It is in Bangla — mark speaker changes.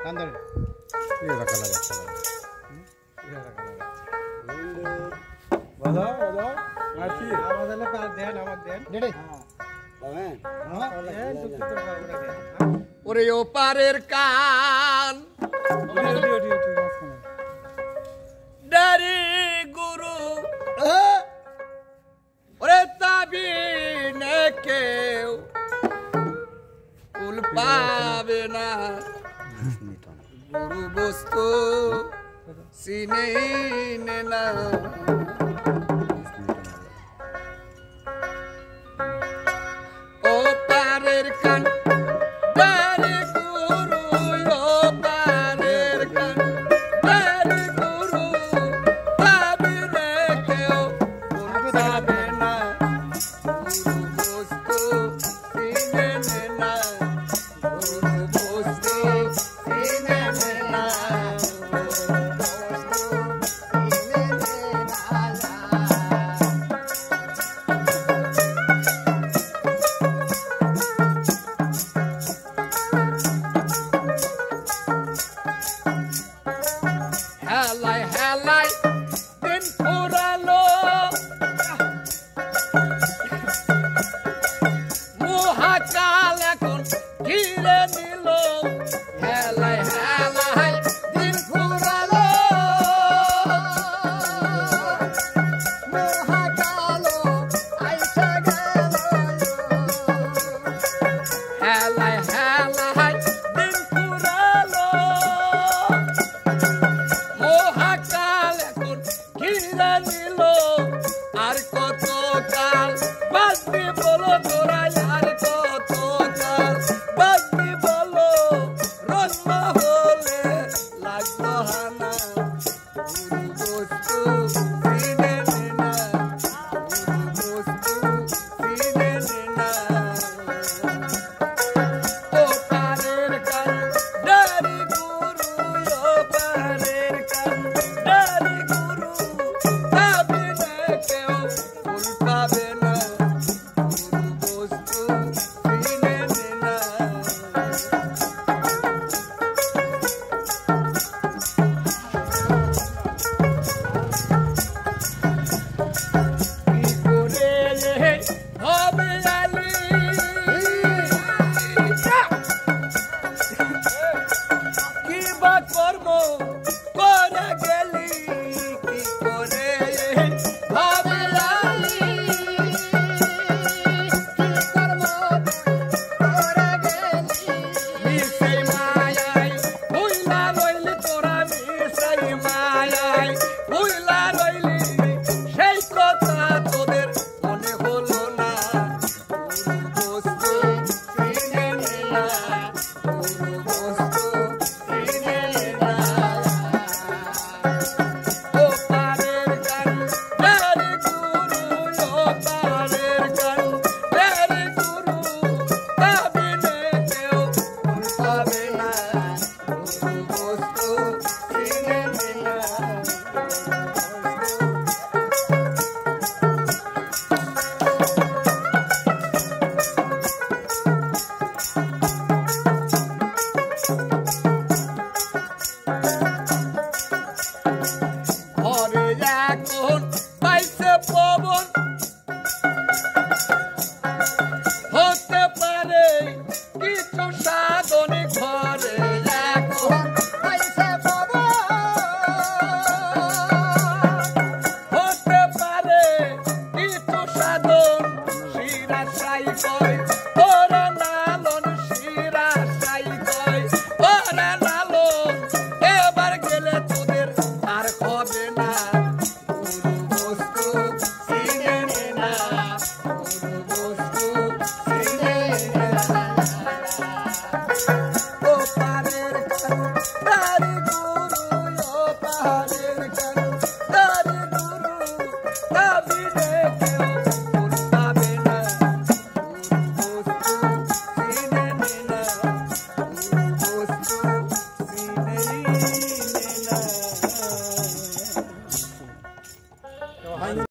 Speaker 1: কান্দরে
Speaker 2: ये रखा लगा
Speaker 1: ये রাখা লাগা
Speaker 2: बजा बजा नाची
Speaker 1: আমাদের পার দেন আমাক দেন রেডি
Speaker 2: হ্যাঁ
Speaker 1: হ্যাঁ এই তো তো বাবুরা দেন
Speaker 3: ওরে ও পারের কান ডারি গুরু ওরে তাবিনে কেউ কুল পাবে না গুরু বস্তু চিনে না ও পারের কান ডারি গুরু ও পারের কান ডারি গুরু তাবিনে কেউ কুল পাবে না গুরু বস্তু চিনে না গুরু বস্তু চিনে না হেলাই হেলাই দিন ফুরালো মহাকাল এখন ঘিরে নিল হেলাই হেলাই দিন ফুরালো মহাকাল আইসা গেল হেলাই হেলাই দিন ফুরালো মহাকাল এখন ঘিরে নিল আর কত কাল বাঁচবি বলো তোরা আর কত কাল বাঁচবি বলো রত্ন হলে লাগলো হানা গুরু বস্তু চিনে না গুরু বস্তু চিনে না ও পারের কান ডারি গুরু ও পারের কান ডারি গুরু তাবিনে কেউ ফুল পাবে না গুরু বস্তু চিনে না কি করে হবে আলী কি বা কর্ম করে গেলি কি করে হবে আলী কি কর্ম করে গেলি মিশাই মায়াই ভুইলা রইলি তোরা মিশাই মায়াই ভুইলা রইলি সেই কথা তোদের মনে হলো না গুরু বস্তু চিনে না গুরু বস্তু চিনে না ও পারের কান ডারি গুরু ও পারের কান ডারি গুরু তাবিনে কেউ ফুল পাবে না গুরু বস্তু চিনে না ঘরে এখন পাইছে পবন হতে পারে কিছু সাধনে ঘরে এখন পাইছে পবন হতে পারে কিছু সাধন শিরা সাই করে